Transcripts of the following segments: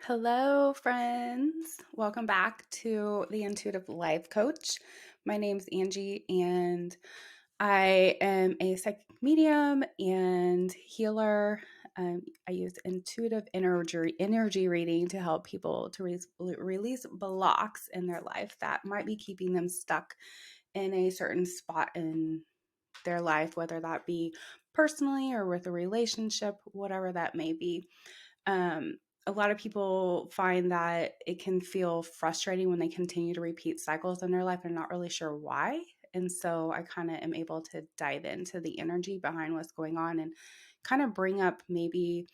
Hello, friends. Welcome back to the Intuitive Life Coach. My name's Angie, and I am a psychic medium and healer. I use intuitive energy reading to help people to release blocks in their life that might be keeping them stuck in a certain spot in their life, whether that be personally or with a relationship, whatever that may be. Um, a lot of people find that it can feel frustrating when they continue to repeat cycles in their life and not really sure why. And so I kind of am able to dive into the energy behind what's going on and kind of bring up maybe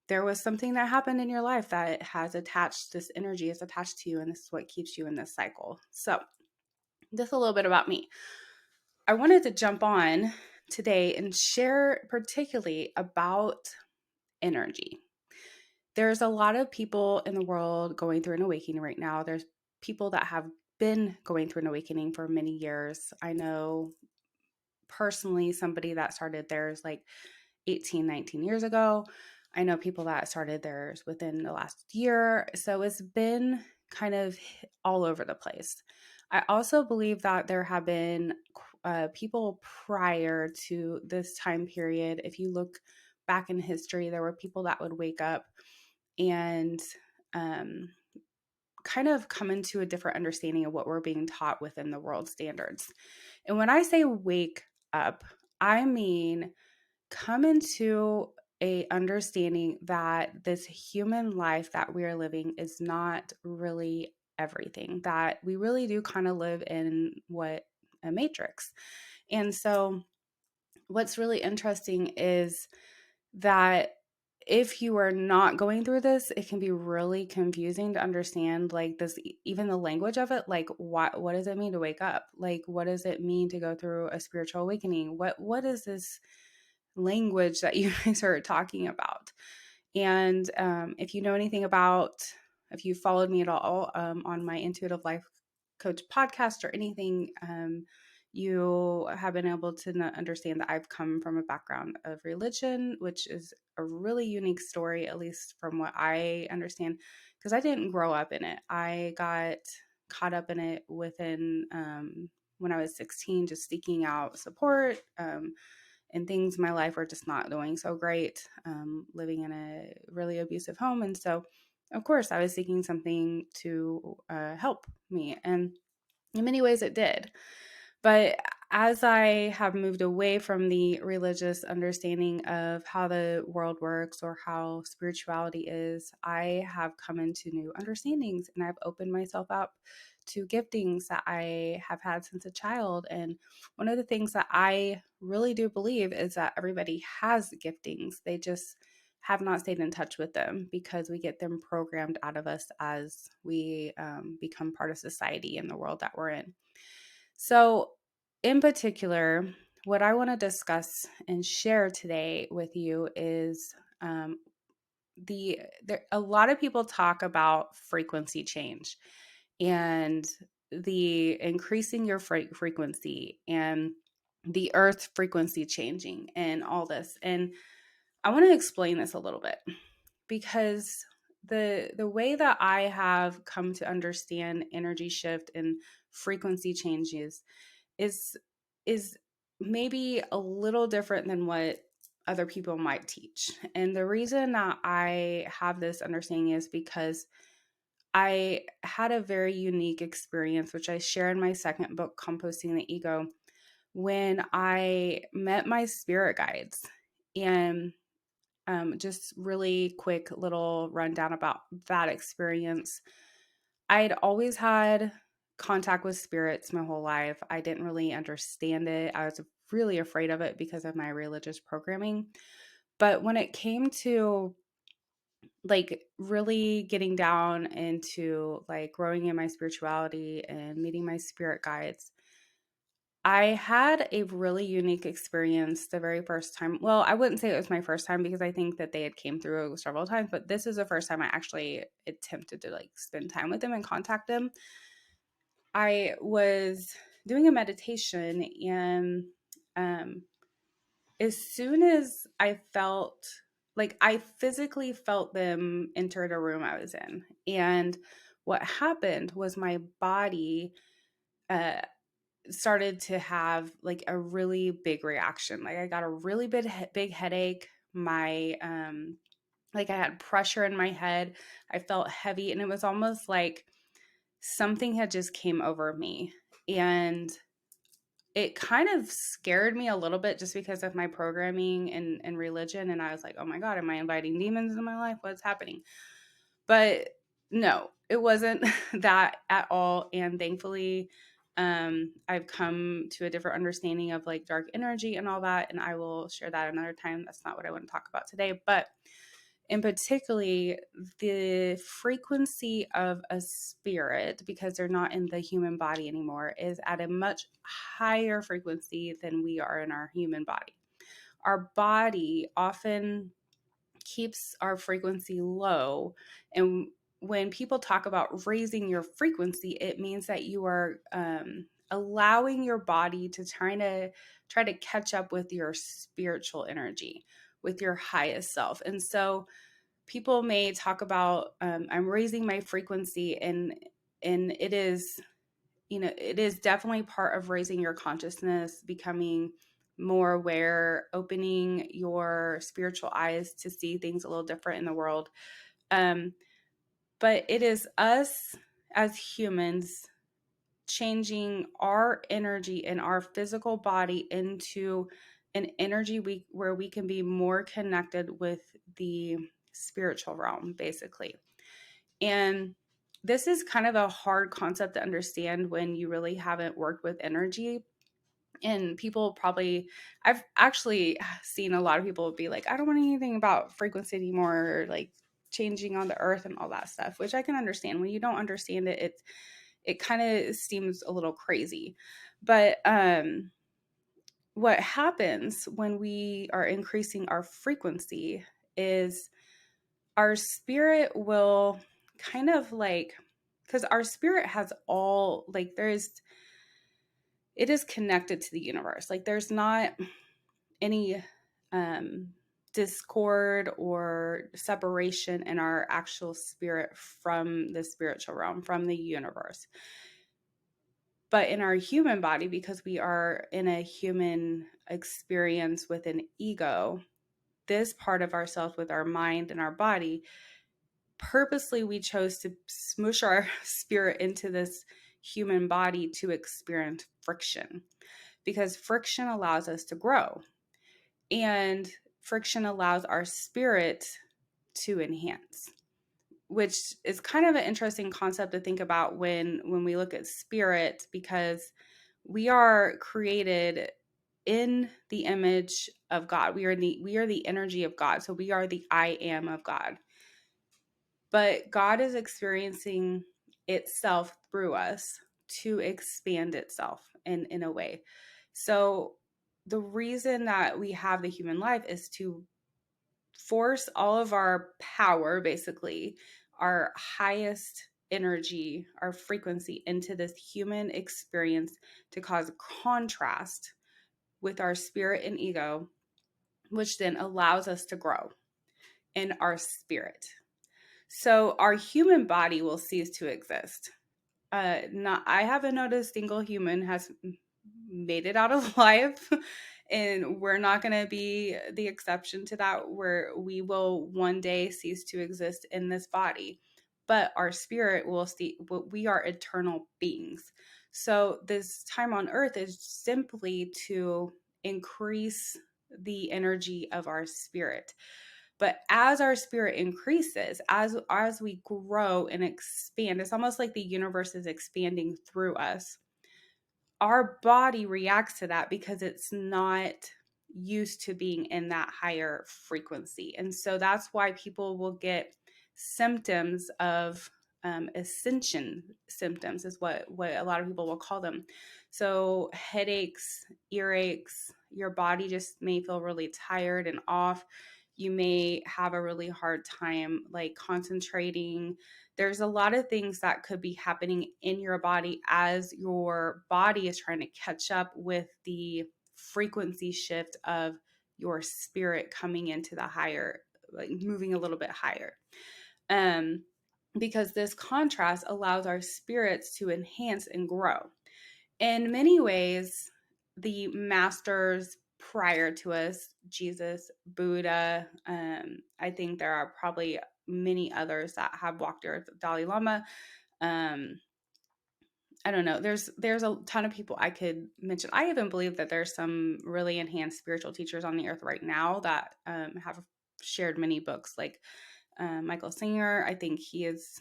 there was something that happened in your life that has attached this energy is attached to you, and this is what keeps you in this cycle. So, just a little bit about me. I wanted to jump on today and share particularly about energy. There's a lot of people in the world going through an awakening right now. There's people that have been going through an awakening for many years. I know personally somebody that started theirs like 18, 19 years ago. I know people that started theirs within the last year. So it's been kind of all over the place. I also believe that there have been people prior to this time period. If you look back in history, there were people that would wake up and um, kind of come into a different understanding of what we're being taught within the world standards. And when I say wake up, I mean come into a understanding that this human life that we are living is not really everything, that we really do kind of live in what a matrix. And so what's really interesting is that if you are not going through this, it can be really confusing to understand like this, even the language of it. Like what does it mean to wake up? Like what does it mean to go through a spiritual awakening? What is this language that you guys are talking about? And if you know anything about, if you followed me at all on my Intuitive Life Coach podcast or anything, you have been able to understand that I've come from a background of religion, which is a really unique story, at least from what I understand, because I didn't grow up in it. I got caught up in it within when I was 16, just seeking out support. And things in my life were just not going so great, living in a really abusive home. And so, of course, I was seeking something to help me. And in many ways, it did. But as I have moved away from the religious understanding of how the world works or how spirituality is, I have come into new understandings and I've opened myself up to giftings that I have had since a child. And one of the things that I really do believe is that everybody has giftings. They just have not stayed in touch with them because we get them programmed out of us as we become part of society and the world that we're in. So, in particular, what I want to discuss and share today with you is a lot of people talk about frequency change and the increasing your frequency and the earth frequency changing and all this. And I want to explain this a little bit because the way that I have come to understand energy shift and frequency changes is is maybe a little different than what other people might teach. And the reason that I have this understanding is because I had a very unique experience, which I share in my second book, Composting the Ego, when I met my spirit guides. And just really quick little rundown about that experience. I'd always had contact with spirits my whole life. I didn't really understand it. I was really afraid of it because of my religious programming. But when it came to like really getting down into like growing in my spirituality and meeting my spirit guides, I had a really unique experience the very first time. Well, I wouldn't say it was my first time because I think that they had came through several times, but this is the first time I actually attempted to like spend time with them and contact them. I was doing a meditation and um as soon as I felt like I physically felt them enter the room I was in. And what happened was my body uh, started to have like a really big reaction. Like I got a really big headache. My like I had pressure in my head. I felt heavy, and it was almost like something had just came over me. And it kind of scared me a little bit just because of my programming and religion. And I was like, oh my God, am I inviting demons into my life? What's happening? But no, it wasn't that at all. And thankfully, I've come to a different understanding of like dark energy and all that. And I will share that another time. That's not what I want to talk about today. But in particularly, the frequency of a spirit, because they're not in the human body anymore, is at a much higher frequency than we are in our human body. Our body often keeps our frequency low. And when people talk about raising your frequency, it means that you are allowing your body to try to catch up with your spiritual energy, with your highest self. And so people may talk about I'm raising my frequency, and it is, you know, it is definitely part of raising your consciousness, becoming more aware, opening your spiritual eyes to see things a little different in the world. Um, but it is us as humans changing our energy and our physical body into an energy where we can be more connected with the spiritual realm, basically. And this is kind of a hard concept to understand when you really haven't worked with energy. And people probably, I've actually seen a lot of people be like, I don't want anything about frequency anymore, or like changing on the earth and all that stuff, which I can understand. When you don't understand it, it kind of seems a little crazy. But what happens when we are increasing our frequency is our spirit will kind of like, because our spirit has all, like, it is connected to the universe. Like, there's not any um discord or separation in our actual spirit from the spiritual realm, from the universe. But in our human body, because we are in a human experience with an ego, this part of ourselves with our mind and our body, purposely we chose to smoosh our spirit into this human body to experience friction, because friction allows us to grow, and friction allows our spirit to enhance, which is kind of an interesting concept to think about when we look at spirit, because we are created in the image of God. We are the energy of God. So we are the I am of God. But God is experiencing itself through us to expand itself in a way. So the reason that we have the human life is to force all of our power, basically, our highest energy, our frequency, into this human experience to cause contrast with our spirit and ego, which then allows us to grow in our spirit. So our human body will cease to exist. Not, I haven't noticed a single human has made it out of life, and we're not going to be the exception to that, where we will one day cease to exist in this body, but our spirit will see. We are eternal beings. So this time on earth is simply to increase the energy of our spirit. But as our spirit increases, as we grow and expand, it's almost like the universe is expanding through us. Our body reacts to that because it's not used to being in that higher frequency. And so that's why people will get symptoms of ascension symptoms, is what a lot of people will call them. So headaches, earaches, your body just may feel really tired and off. You may have a really hard time like concentrating. There's a lot of things that could be happening in your body as your body is trying to catch up with the frequency shift of your spirit coming into the higher like moving a little bit higher. Um, because this contrast allows our spirits to enhance and grow. In many ways, the masters prior to us, Jesus, Buddha, I think there are probably many others that have walked the earth, Dalai Lama. Um, I don't know. There's a ton of people I could mention. I even believe that there's some really enhanced spiritual teachers on the earth right now that have shared many books, like Michael Singer. I think he is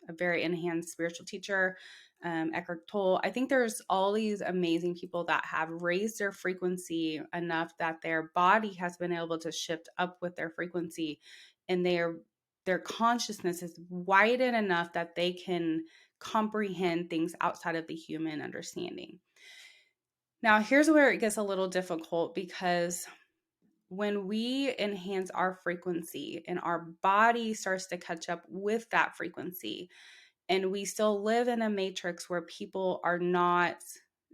a very enhanced spiritual teacher. Eckhart Tolle. I think there's all these amazing people that have raised their frequency enough that their body has been able to shift up with their frequency, and their consciousness is widened enough that they can comprehend things outside of the human understanding. Now, here's where it gets a little difficult, because when we enhance our frequency and our body starts to catch up with that frequency, and we still live in a matrix where people are not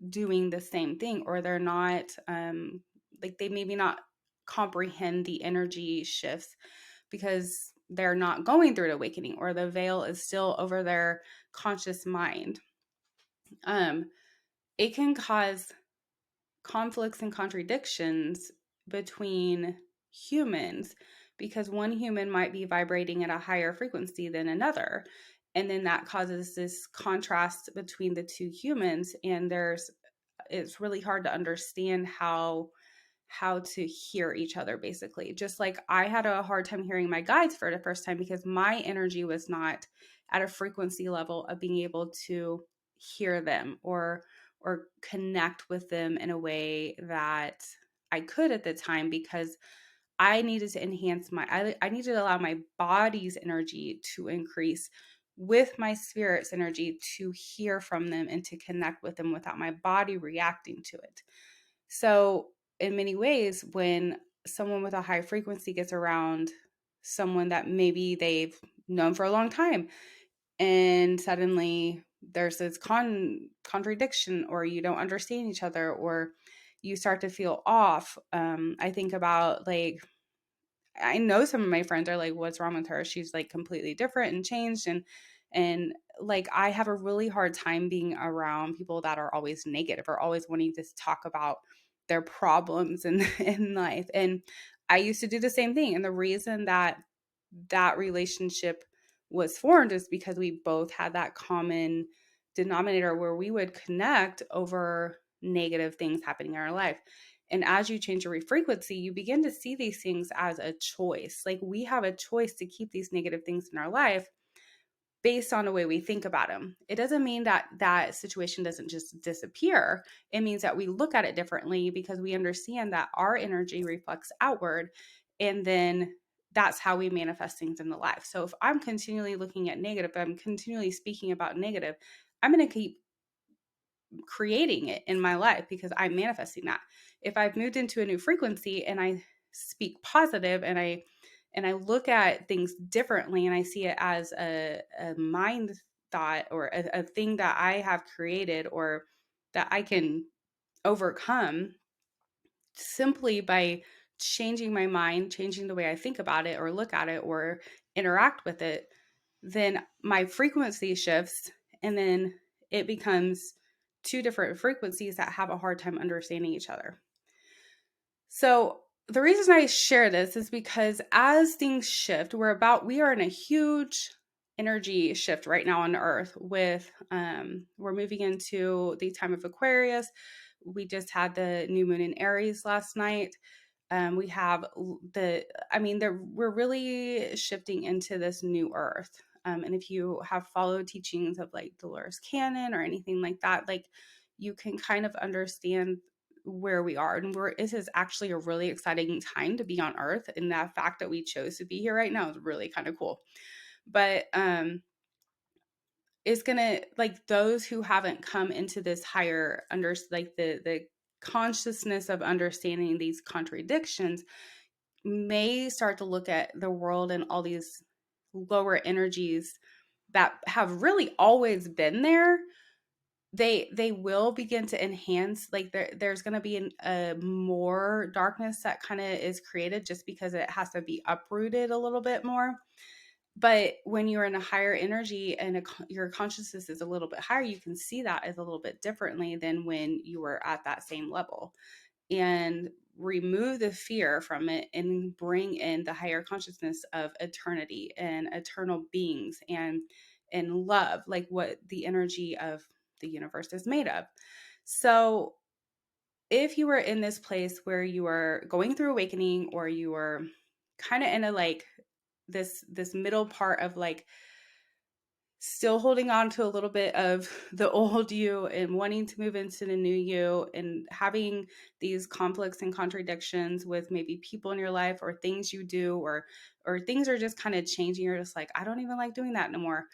doing the same thing, or they're not like they maybe not comprehend the energy shifts because they're not going through an awakening, or the veil is still over their conscious mind. um it can cause conflicts and contradictions between humans, because one human might be vibrating at a higher frequency than another, and then that causes this contrast between the two humans, and it's really hard to understand how to hear each other, basically. Just like I had a hard time hearing my guides for the first time because my energy was not at a frequency level of being able to hear them or connect with them in a way that I could at the time, because I needed to enhance I needed to allow my body's energy to increase with my spirit's energy to hear from them and to connect with them without my body reacting to it. So, in many ways, when someone with a high frequency gets around someone that maybe they've known for a long time, and suddenly there's this contradiction, or you don't understand each other, or you start to feel off. I think about, like, I know some of my friends are like, what's wrong with her? She's like completely different and changed. And like, I have a really hard time being around people that are always negative or always wanting to talk about their problems in life. And I used to do the same thing. And the reason that relationship was formed is because we both had that common denominator where we would connect over negative things happening in our life. And as you change your frequency, you begin to see these things as a choice. Like, we have a choice to keep these negative things in our life based on the way we think about them. It doesn't mean that that situation doesn't just disappear. It means that we look at it differently because we understand that our energy reflects outward. And then that's how we manifest things in the life. So if I'm continually looking at negative, I'm continually speaking about negative, I'm going to keep creating it in my life because I'm manifesting that. If I've moved into a new frequency and I speak positive, and I look at things differently, and I see it as a mind thought, or a thing that I have created, or that I can overcome simply by changing my mind, changing the way I think about it or look at it or interact with it, then my frequency shifts, and then it becomes two different frequencies that have a hard time understanding each other. So the reason I share this is because as things shift, we are in a huge energy shift right now on Earth. With we're moving into the time of Aquarius. We just had the new moon in Aries last night. We have we're really shifting into this new Earth. And if you have followed teachings of like Dolores Cannon or anything like that, like, you can kind of understand where we are, and this is actually a really exciting time to be on Earth, and that fact that we chose to be here right now is really kind of cool. But it's gonna, like, those who haven't come into this higher like the consciousness of understanding these contradictions may start to look at the world and all these lower energies that have really always been there, they will begin to enhance, like there's going to be a more darkness that kind of is created just because it has to be uprooted a little bit more. But when you're in a higher energy and your consciousness is a little bit higher, you can see that as a little bit differently than when you were at that same level, and remove the fear from it and bring in the higher consciousness of eternity and eternal beings and love, like what the energy of the universe is made of. So if you were in this place where you are going through awakening, or you are kind of in a like this middle part of like still holding on to a little bit of the old you and wanting to move into the new you, and having these conflicts and contradictions with maybe people in your life or things you do, or things are just kind of changing, you're just like, I don't even like doing that no more,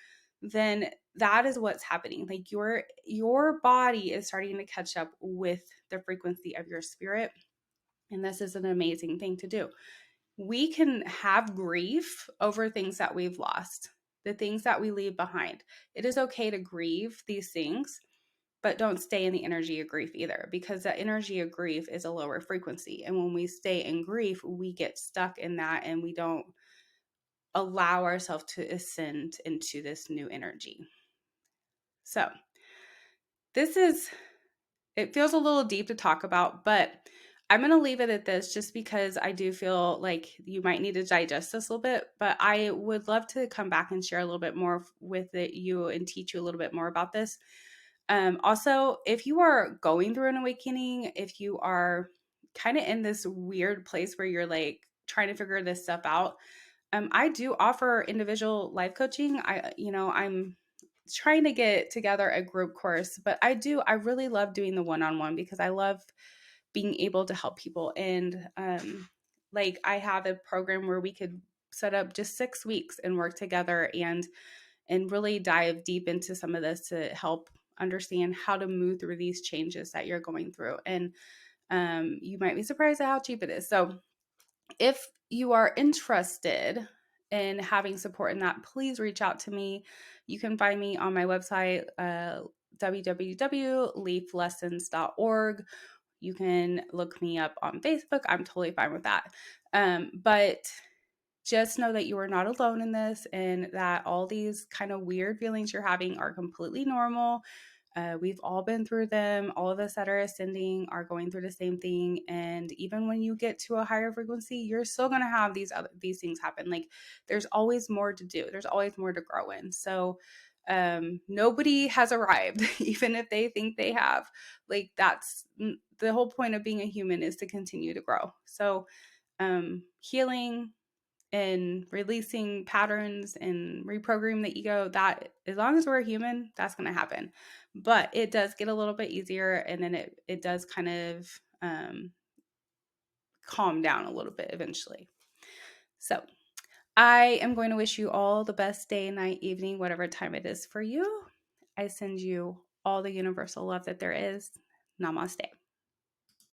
then that is what's happening. Like your body is starting to catch up with the frequency of your spirit, and this is an amazing thing to do. We can have grief over things that we've lost, the things that we leave behind. It is okay to grieve these things, but don't stay in the energy of grief either, because that energy of grief is a lower frequency. And when we stay in grief, we get stuck in that and we don't allow ourselves to ascend into this new energy. So, it feels a little deep to talk about, but I'm going to leave it at this just because I do feel like you might need to digest this a little bit. But I would love to come back and share a little bit more with you and teach you a little bit more about this. Also, if you are going through an awakening, if you are kind of in this weird place where you're like trying to figure this stuff out, I do offer individual life coaching. I'm trying to get together a group course, but I really love doing the one-on-one because I love being able to help people. And like I have a program where we could set up just 6 weeks and work together and really dive deep into some of this to help understand how to move through these changes that you're going through. And you might be surprised at how cheap it is. So if you are interested in having support in that, please reach out to me. You can find me on my website, www.leaflessons.org. You can look me up on Facebook. I'm totally fine with that. But just know that you are not alone in this, and that all these kind of weird feelings you're having are completely normal. We've all been through them. All of us that are ascending are going through the same thing. And even when you get to a higher frequency, you're still going to have these things happen. Like there's always more to do. There's always more to grow in. So nobody has arrived, even if they think they have. Like that's the whole point of being a human, is to continue to grow. So healing and releasing patterns and reprogramming the ego, that as long as we're a human, that's going to happen. But it does get a little bit easier, and then it does kind of calm down a little bit eventually. So I am going to wish you all the best day, night, evening, whatever time it is for you. I send you all the universal love that there is. Namaste.